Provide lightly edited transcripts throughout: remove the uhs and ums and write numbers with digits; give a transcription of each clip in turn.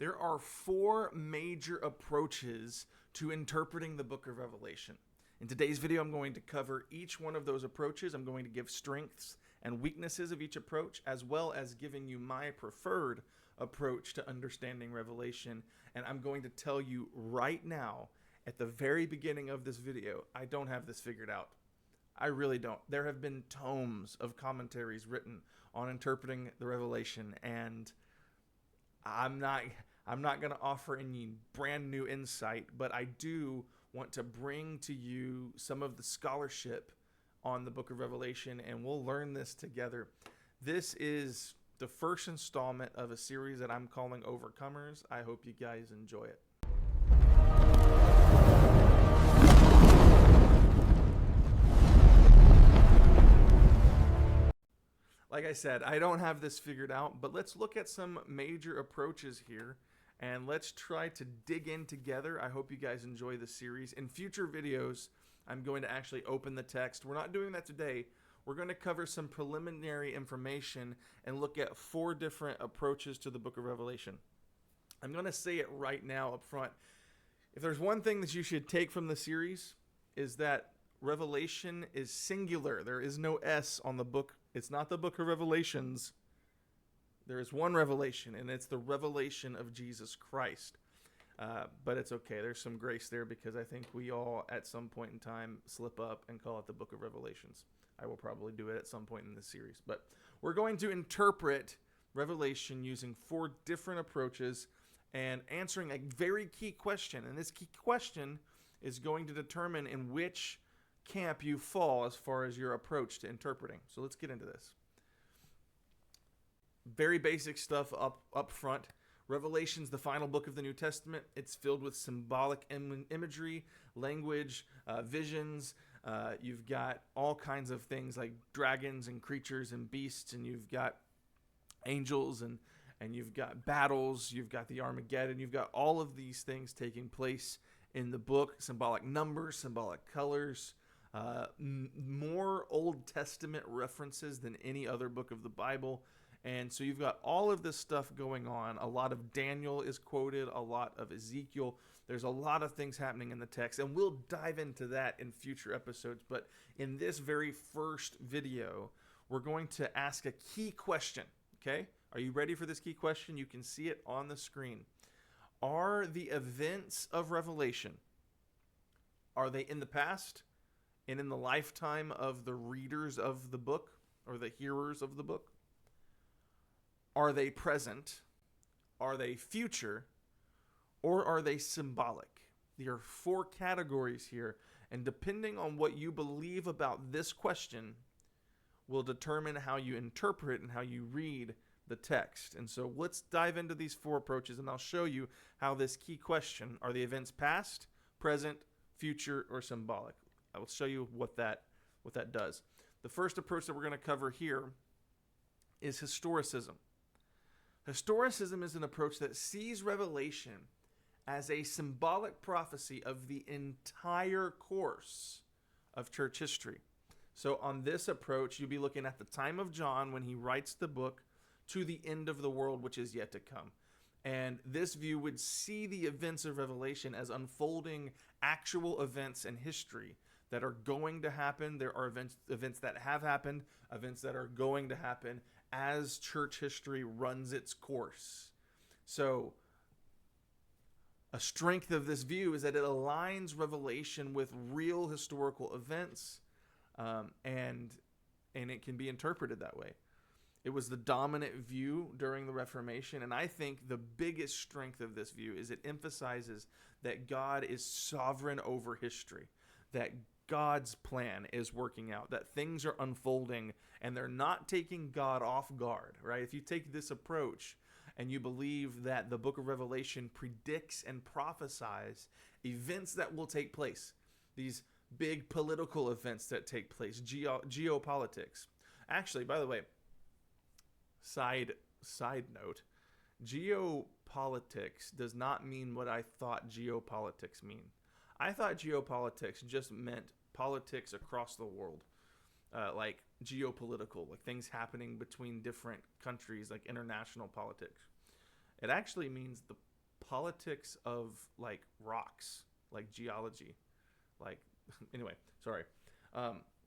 There are four major approaches to interpreting the book of Revelation. In today's video, I'm going to cover each one of those approaches. I'm going to give strengths and weaknesses of each approach, as well as giving you my preferred approach to understanding Revelation. And I'm going to tell you right now, at the very beginning of this video, I don't have this figured out. I really don't. There have been tomes of commentaries written on interpreting the Revelation, and I'm not going to offer any brand new insight, but I do want to bring to you some of the scholarship on the book of Revelation, and we'll learn this together. This is the first installment of a series that I'm calling Overcomers. I hope you guys enjoy it. Like I said, I don't have this figured out, but let's look at some major approaches here and let's try to dig in together. I hope you guys enjoy the series. In future videos, I'm going to actually open the text. We're not doing that today. We're going to cover some preliminary information and look at four different approaches to the book of Revelation. I'm going to say it right now up front. If there's one thing that you should take from the series, is that Revelation is singular. There is no S on the book. It's not the book of Revelations. There is one revelation, and it's the revelation of Jesus Christ. But it's okay. There's some grace there because I think we all, at some point in time, slip up and call it the book of Revelations. I will probably do it at some point in this series. But we're going to interpret Revelation using four different approaches and answering a very key question. And this key question is going to determine in which camp you fall as far as your approach to interpreting. So let's get into this. Very basic stuff up front. Revelation's the final book of the New Testament. It's filled with symbolic imagery, language, visions. You've got all kinds of things like dragons and creatures and beasts, and you've got angels and you've got battles. You've got the Armageddon. You've got all of these things taking place in the book. Symbolic numbers, symbolic colors. More Old Testament references than any other book of the Bible. And so you've got all of this stuff going on. A lot of Daniel is quoted, a lot of Ezekiel. There's a lot of things happening in the text, and we'll dive into that in future episodes. But in this very first video, we're going to ask a key question, okay? Are you ready for this key question? You can see it on the screen. Are the events of Revelation, are they in the past and in the lifetime of the readers of the book or the hearers of the book? Are they present? Are they future? Or are they symbolic? There are four categories here, and depending on what you believe about this question will determine how you interpret and how you read the text. And so let's dive into these four approaches, and I'll show you how this key question, are the events past, present, future, or symbolic? I will show you what that does. The first approach that we're going to cover here is historicism. Historicism is an approach that sees Revelation as a symbolic prophecy of the entire course of church history. So on this approach, you'll be looking at the time of John when he writes the book to the end of the world, which is yet to come. And this view would see the events of Revelation as unfolding actual events in history that are going to happen. There are events that have happened, events that are going to happen as church history runs its course. So a strength of this view is that it aligns Revelation with real historical events, and it can be interpreted that way. It was the dominant view during the Reformation, and I think the biggest strength of this view is it emphasizes that God is sovereign over history, that God's plan is working out, that things are unfolding and they're not taking God off guard, right? If you take this approach and you believe that the book of Revelation predicts and prophesies events that will take place, these big political events that take place, geopolitics. Actually, by the way, side note, geopolitics does not mean what I thought geopolitics mean. I thought geopolitics just meant politics across the world, like geopolitical, like things happening between different countries, like international politics. It actually means the politics of like rocks, like geology, like anyway. Sorry.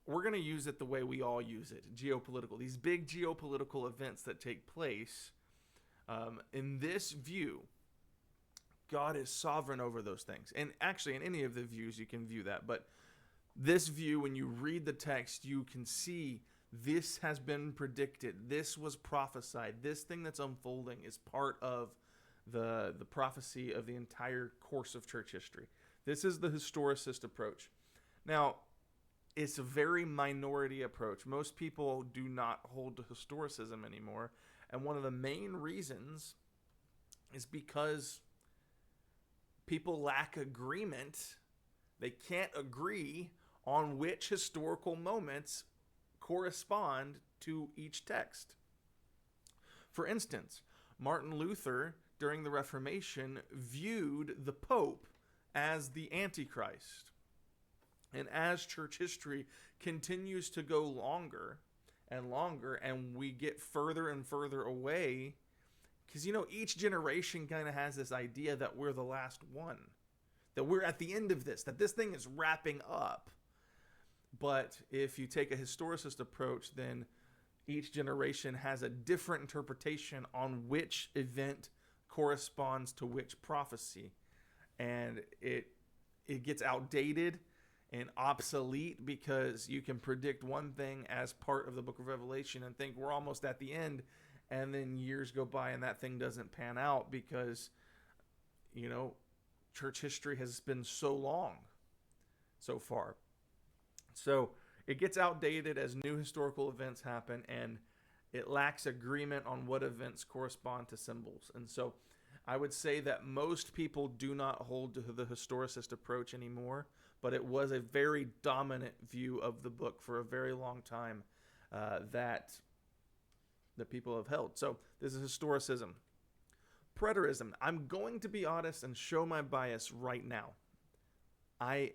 We're going to use it the way we all use it, geopolitical. These big geopolitical events that take place. In this view, God is sovereign over those things. And actually, in any of the views, you can view that. But this view, when you read the text, you can see this has been predicted. This was prophesied. This thing that's unfolding is part of the prophecy of the entire course of church history. This is the historicist approach. Now, it's a very minority approach. Most people do not hold to historicism anymore. And one of the main reasons is because people lack agreement. They can't agree on which historical moments correspond to each text. For instance, Martin Luther, during the Reformation, viewed the Pope as the Antichrist. And as church history continues to go longer and longer, and we get further and further away, because, each generation kind of has this idea that we're the last one, that we're at the end of this, that this thing is wrapping up. But if you take a historicist approach, then each generation has a different interpretation on which event corresponds to which prophecy. And it gets outdated and obsolete because you can predict one thing as part of the book of Revelation and think we're almost at the end, and then years go by and that thing doesn't pan out because, church history has been so long so far. So it gets outdated as new historical events happen, and it lacks agreement on what events correspond to symbols. And so I would say that most people do not hold to the historicist approach anymore, but it was a very dominant view of the book for a very long time that the people have held. So this is historicism. Preterism. I'm going to be honest and show my bias right now. I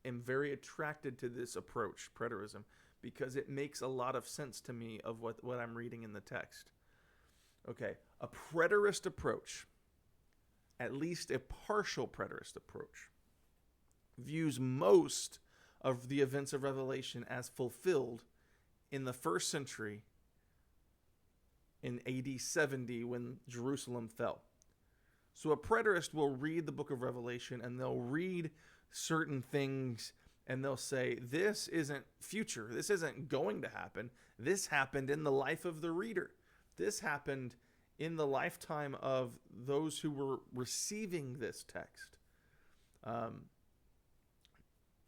am very attracted to this approach, preterism, because it makes a lot of sense to me of what I'm reading in the text. Okay, a preterist approach, at least a partial preterist approach, views most of the events of Revelation as fulfilled in the first century in AD 70 when Jerusalem fell. So a preterist will read the book of Revelation and they'll read certain things and they'll say, this isn't future. This isn't going to happen. This happened in the life of the reader. This happened in the lifetime of those who were receiving this text.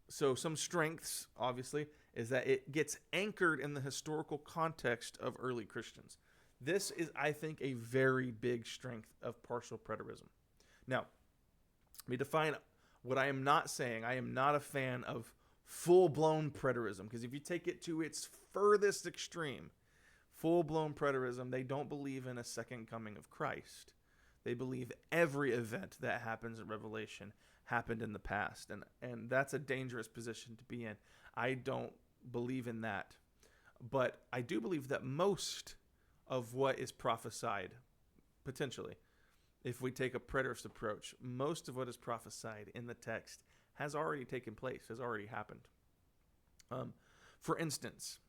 So some strengths, obviously, is that it gets anchored in the historical context of early Christians. This is, I think, a very big strength of partial preterism. Now, let me define what I am not saying. I am not a fan of full-blown preterism, because if you take it to its furthest extreme, full-blown preterism, they don't believe in a second coming of Christ. They believe every event that happens in Revelation happened in the past, and that's a dangerous position to be in. I don't believe in that. But I do believe that most of what is prophesied, potentially, if we take a preterist approach, most of what is prophesied in the text has already taken place, has already happened. For instance,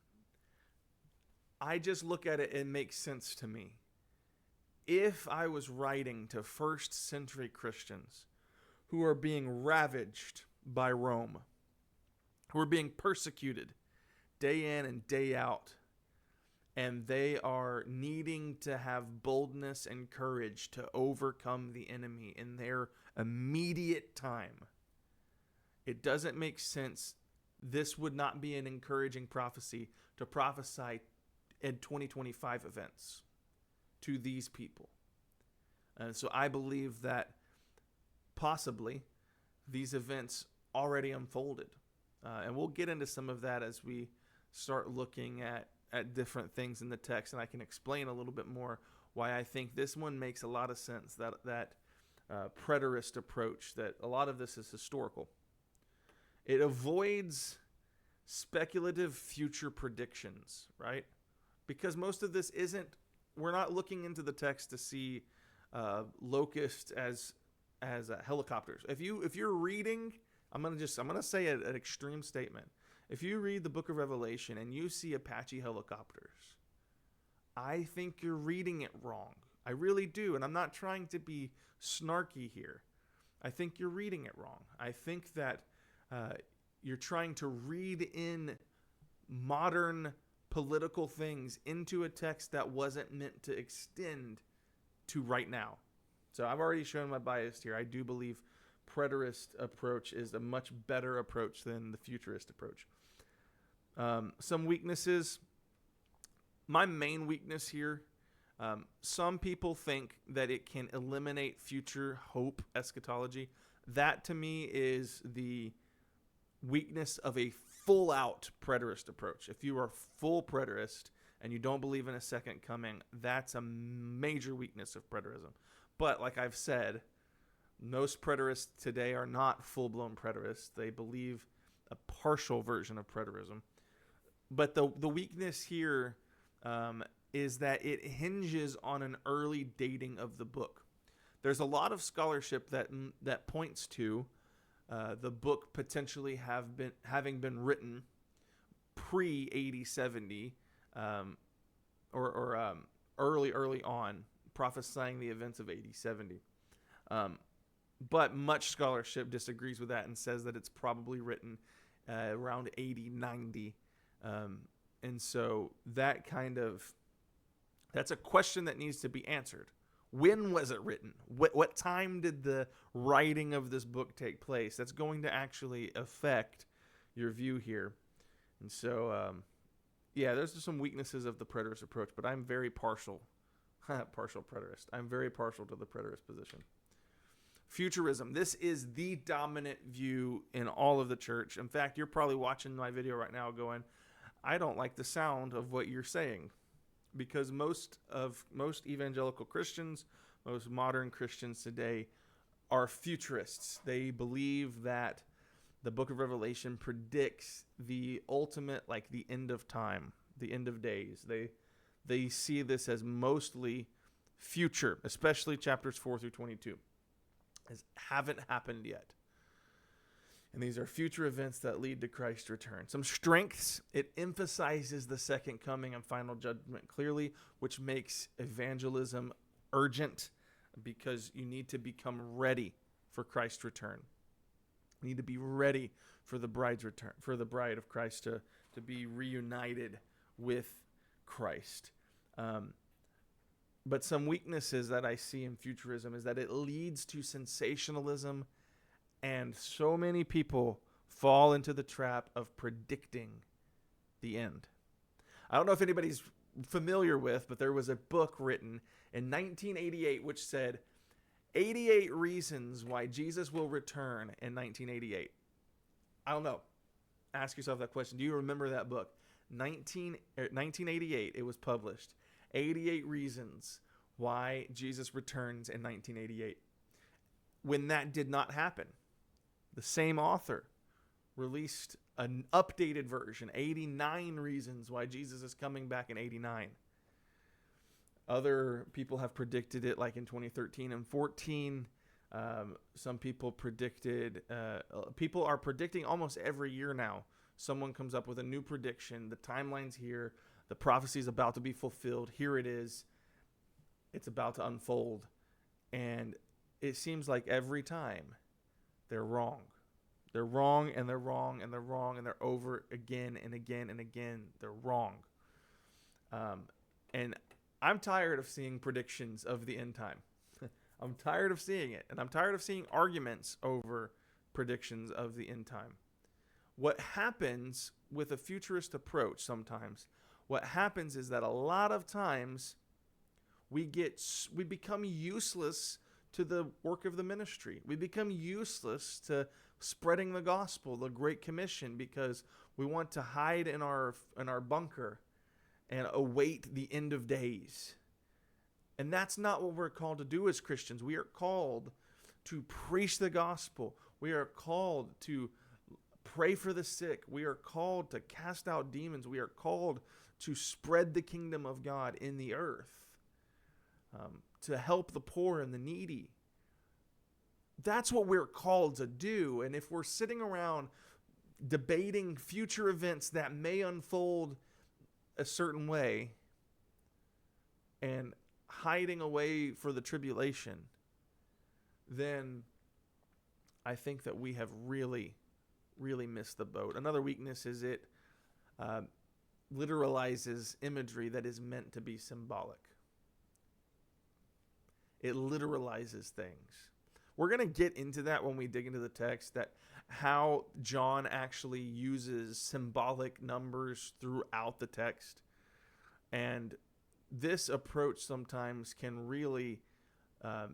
I just look at it and it makes sense to me. If I was writing to first century Christians who are being ravaged by Rome, who are being persecuted day in and day out, and they are needing to have boldness and courage to overcome the enemy in their immediate time, it doesn't make sense. This would not be an encouraging prophecy to prophesy in 2025 events to these people. And so I believe that possibly these events already unfolded. And we'll get into some of that as we start looking at different things in the text, and I can explain a little bit more why I think this one makes a lot of sense, that preterist approach, that a lot of this is historical. It avoids speculative future predictions, right? Because most of this we're not looking into the text to see locusts as helicopters. If you're reading, I'm gonna say an extreme statement. If you read the book of Revelation and you see Apache helicopters, I think you're reading it wrong. I really do, and I'm not trying to be snarky here. I think you're reading it wrong. I think that you're trying to read in modern political things into a text that wasn't meant to extend to right now. So I've already shown my bias here. I do believe preterist approach is a much better approach than the futurist approach. Some weaknesses. My main weakness here, some people think that it can eliminate future hope eschatology. That to me is the weakness of a full-out preterist approach. If you are full preterist and you don't believe in a second coming, that's a major weakness of preterism. But like I've said, most preterists today are not full-blown preterists. They believe a partial version of preterism. But the weakness here is that it hinges on an early dating of the book. There's a lot of scholarship that points to the book potentially having been written pre-AD 70 or early on, prophesying the events of AD 70. But much scholarship disagrees with that and says that it's probably written around AD 90. And so that's a question that needs to be answered. When was it written? What time did the writing of this book take place? That's going to actually affect your view here. And so, there's some weaknesses of the preterist approach, but I'm very partial preterist. I'm very partial to the preterist position. Futurism. This is the dominant view in all of the church. In fact, you're probably watching my video right now going, I don't like the sound of what you're saying. Because most evangelical Christians, most modern Christians today are futurists. They believe that the book of Revelation predicts the ultimate, like the end of time, the end of days. They see this as mostly future, especially chapters 4 through 22, as haven't happened yet. And these are future events that lead to Christ's return. Some strengths: it emphasizes the second coming and final judgment clearly, which makes evangelism urgent because you need to become ready for Christ's return. You need to be ready for the bride's return, for the bride of Christ to be reunited with Christ. But some weaknesses that I see in futurism is that it leads to sensationalism. And so many people fall into the trap of predicting the end. I don't know if anybody's familiar with, but there was a book written in 1988 which said 88 reasons why Jesus will return in 1988. I don't know. Ask yourself that question. Do you remember that book? 1988, it was published. 88 reasons why Jesus returns in 1988. When that did not happen, the same author released an updated version, 89 reasons why Jesus is coming back in 89. Other people have predicted it like in 2013 and 14. Some people predicted, people are predicting almost every year now. Someone comes up with a new prediction. The timeline's here. The prophecy is about to be fulfilled. Here it is. It's about to unfold. And it seems like every time they're wrong. They're wrong and they're wrong and they're wrong and they're over again and again and again. They're wrong. And I'm tired of seeing predictions of the end time. I'm tired of seeing it. And I'm tired of seeing arguments over predictions of the end time. What happens with a futurist approach sometimes, what happens is that a lot of times we become useless to the work of the ministry. We become useless to spreading the gospel, the Great Commission, because we want to hide in our bunker and await the end of days. And that's not what we're called to do as Christians. We are called to preach the gospel. We are called to pray for the sick. We are called to cast out demons. We are called to spread the kingdom of God in the earth. to help the poor and the needy. That's what we're called to do. And if we're sitting around debating future events that may unfold a certain way and hiding away for the tribulation, then I think that we have really, really missed the boat. Another weakness is it literalizes imagery that is meant to be symbolic. It literalizes things. We're going to get into that when we dig into the text, that how John actually uses symbolic numbers throughout the text. And this approach sometimes can really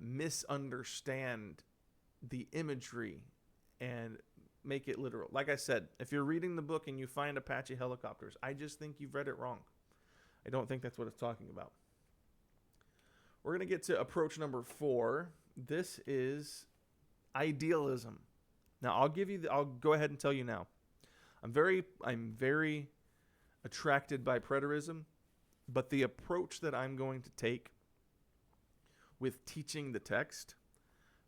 misunderstand the imagery and make it literal. Like I said, if you're reading the book and you find Apache helicopters, I just think you've read it wrong. I don't think that's what it's talking about. We're going to get to approach number 4. This is idealism. Now, I'll go ahead and tell you now. I'm very attracted by preterism, but the approach that I'm going to take with teaching the text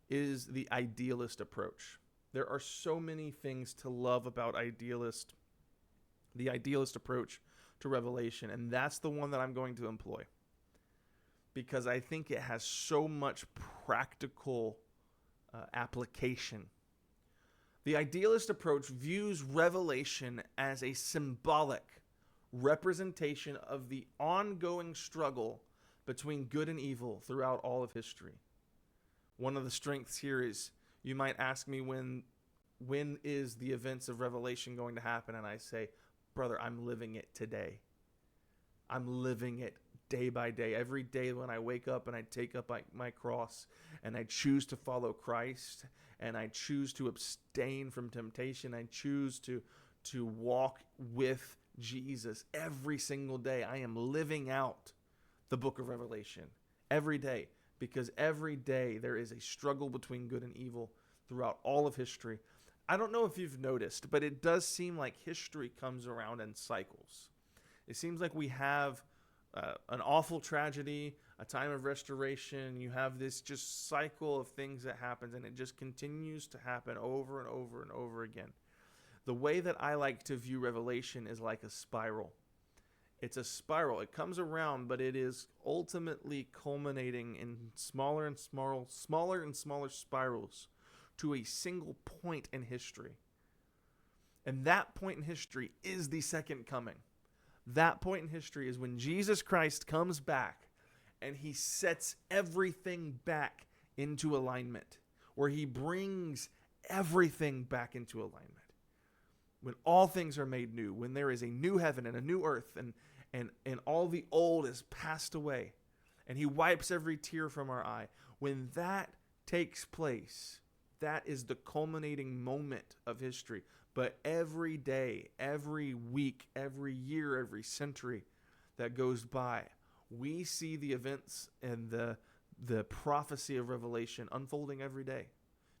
is the idealist approach. There are so many things to love about the idealist approach to Revelation, and that's the one that I'm going to employ, because I think it has so much practical application. The idealist approach views Revelation as a symbolic representation of the ongoing struggle between good and evil throughout all of history. One of the strengths here is, you might ask me, when is the events of Revelation going to happen? And I say, brother, I'm living it today. I'm living it day by day. Every day when I wake up and I take up my cross and I choose to follow Christ and I choose to abstain from temptation, I choose to walk with Jesus every single day. I am living out the book of Revelation every day, because every day there is a struggle between good and evil throughout all of history. I don't know if you've noticed, but it does seem like history comes around in cycles. It seems like we have an awful tragedy, a time of restoration. You have this just cycle of things that happens, and it just continues to happen over and over and over again. The way that I like to view Revelation is like a spiral. It's a spiral. It comes around, but it is ultimately culminating in smaller and smaller spirals to a single point in history. And that point in history is the second coming. That point in history is when Jesus Christ comes back and he sets everything back into alignment, where he brings everything back into alignment. When all things are made new, when there is a new heaven and a new earth, and all the old is passed away, and he wipes every tear from our eye. When that takes place, that is the culminating moment of history. But every day, every week, every year, every century that goes by, we see the events and the prophecy of Revelation unfolding every day,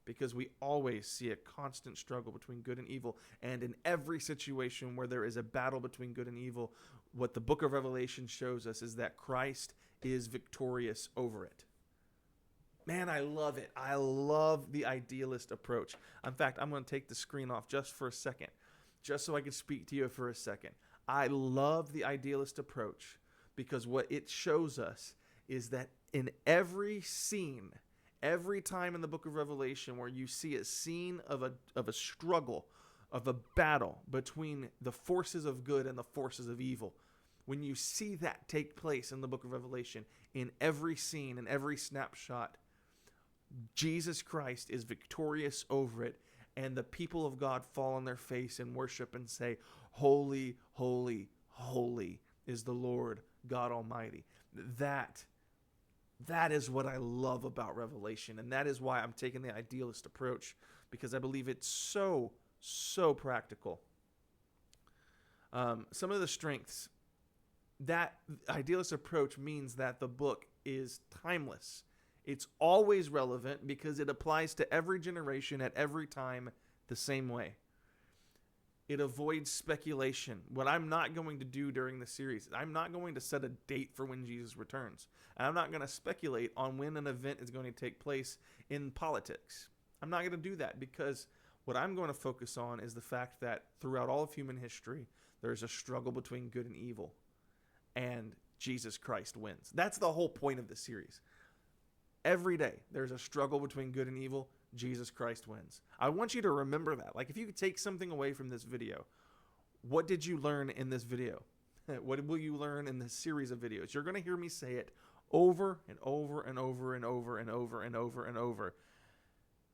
because we always see a constant struggle between good and evil. And in every situation where there is a battle between good and evil, what the book of Revelation shows us is that Christ is victorious over it. Man, I love it. I love the idealist approach. In fact, I'm going to take the screen off just for a second, just so I can speak to you for a second. I love the idealist approach because what it shows us is that in every scene, every time in the book of Revelation where you see a scene of a struggle, of a battle between the forces of good and the forces of evil, when you see that take place in the book of Revelation, in every scene, in every snapshot, Jesus Christ is victorious over it, and the people of God fall on their face in worship and say, "Holy, holy, holy is the Lord God Almighty." That is what I love about Revelation, and that is why I'm taking the idealist approach, because I believe it's so practical. Some of the strengths. That idealist approach means that the book is timeless. It's always relevant because it applies to every generation at every time the same way. It avoids speculation. What I'm not going to do during the series, I'm not going to set a date for when Jesus returns. And I'm not going to speculate on when an event is going to take place in politics. I'm not going to do that, because what I'm going to focus on is the fact that throughout all of human history, there's a struggle between good and evil. And Jesus Christ wins. That's the whole point of the series. Every day, there's a struggle between good and evil. Jesus Christ wins. I want you to remember that. Like, if you could take something away from this video, what did you learn in this video? What will you learn in this series of videos? You're going to hear me say it over and over and over and over and over and over and over.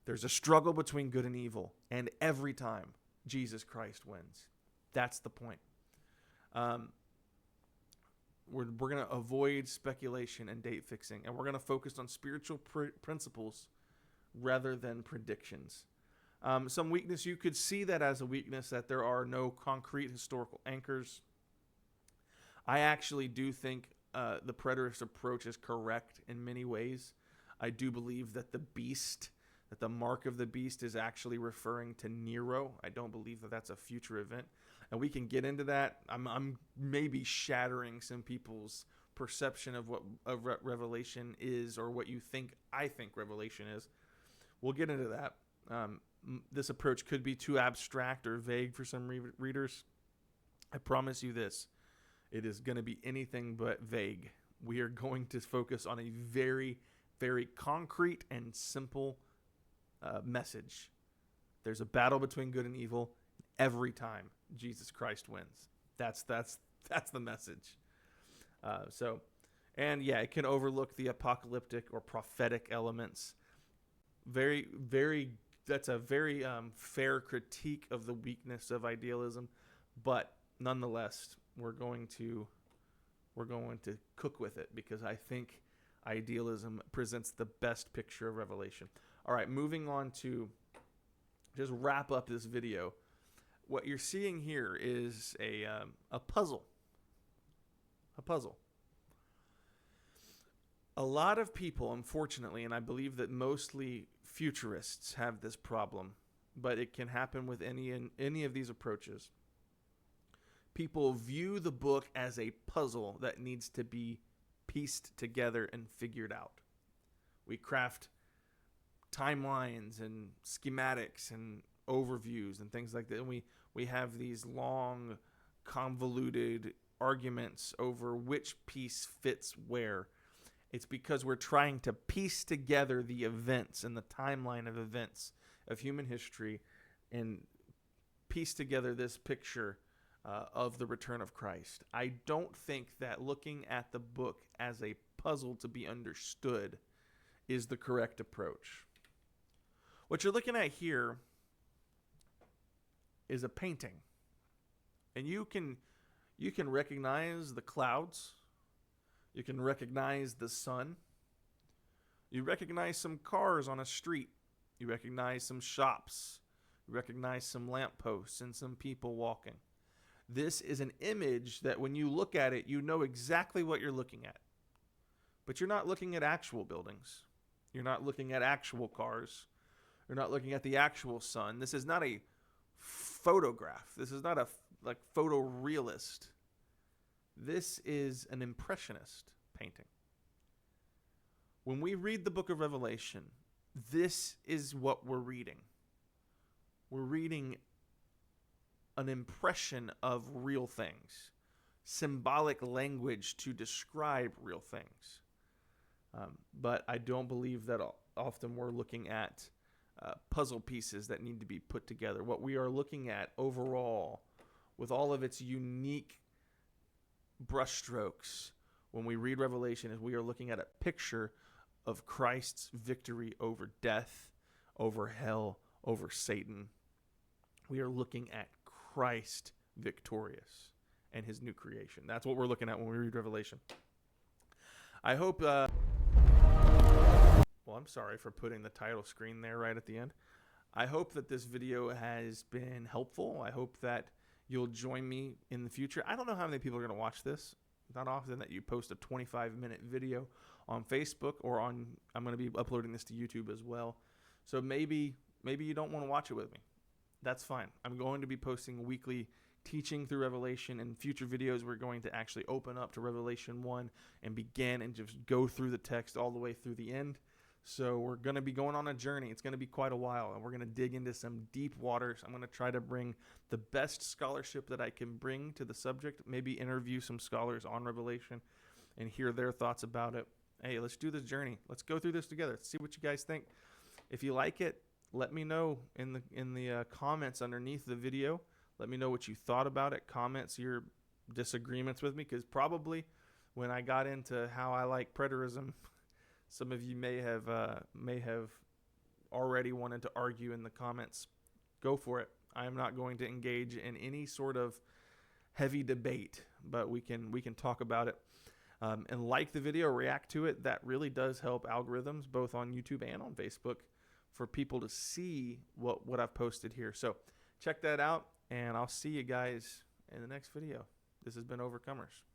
There's a struggle between good and evil, and every time, Jesus Christ wins. That's the point. We're going to avoid speculation and date fixing, and we're going to focus on spiritual principles rather than predictions. Some weakness, you could see that as a weakness, that there are no concrete historical anchors. I actually do think the preterist approach is correct in many ways. I do believe that the beast, that the mark of the beast is actually referring to Nero. I don't believe that that's a future event. And we can get into that. I'm maybe shattering some people's perception of what Revelation is, or what you think I think Revelation is. We'll get into that. This approach could be too abstract or vague for some readers. I promise you this. It is going to be anything but vague. We are going to focus on a very, very concrete and simple message. There's a battle between good and evil. Every time Jesus Christ wins. That's the message. It can overlook the apocalyptic or prophetic elements. That's a very fair critique of the weakness of idealism, but nonetheless, we're going to cook with it, because I think idealism presents the best picture of Revelation. All right, moving on to just wrap up this video. What you're seeing here is a puzzle. A puzzle. A lot of people, unfortunately, and I believe that mostly futurists have this problem, but it can happen with any of these approaches. People view the book as a puzzle that needs to be pieced together and figured out. We craft timelines and schematics and overviews and things like that, and we have these long, convoluted arguments over which piece fits where. It's because we're trying to piece together the events and the timeline of events of human history and piece together this picture of the return of Christ. I don't think that looking at the book as a puzzle to be understood is the correct approach. What you're looking at here is a painting. And you can recognize the clouds. You can recognize the sun. You recognize some cars on a street. You recognize some shops. You recognize some lampposts and some people walking. This is an image that when you look at it, you know exactly what you're looking at. But you're not looking at actual buildings. You're not looking at actual cars. You're not looking at the actual sun. This is not a photograph. This is not a photorealist. This is an impressionist painting. When we read the book of Revelation, this is what we're reading. We're reading an impression of real things, symbolic language to describe real things. But I don't believe that often we're looking at puzzle pieces that need to be put together. What we are looking at overall, with all of its unique brushstrokes, when we read Revelation, is we are looking at a picture of Christ's victory over death, over hell, over Satan. We are looking at Christ victorious and his new creation. That's what we're looking at when we read Revelation. I hope... Well, I'm sorry for putting the title screen there right at the end. I hope that this video has been helpful. I hope that you'll join me in the future. I don't know how many people are going to watch this. Not often that you post a 25-minute video on Facebook or I'm going to be uploading this to YouTube as well. So maybe you don't want to watch it with me. that's fine. I'm going to be posting weekly teaching through Revelation. In future videos, we're going to actually open up to Revelation 1 and begin and just go through the text all the way through the end. So we're going to be going on a journey. It's going to be quite a while, and we're going to dig into some deep waters. I'm going to try to bring the best scholarship that I can bring to the subject, maybe interview some scholars on Revelation and hear their thoughts about it. Hey, let's do this journey. Let's go through this together. Let's see what you guys think. If you like it, let me know in the comments underneath the video. Let me know what you thought about it. Comments your disagreements with me, because probably when I got into how I like preterism, some of you may have already wanted to argue in the comments. Go for it. I am not going to engage in any sort of heavy debate, but we can talk about it. And like the video, react to it. That really does help algorithms, both on YouTube and on Facebook, for people to see what I've posted here. So check that out, and I'll see you guys in the next video. This has been Overcomers.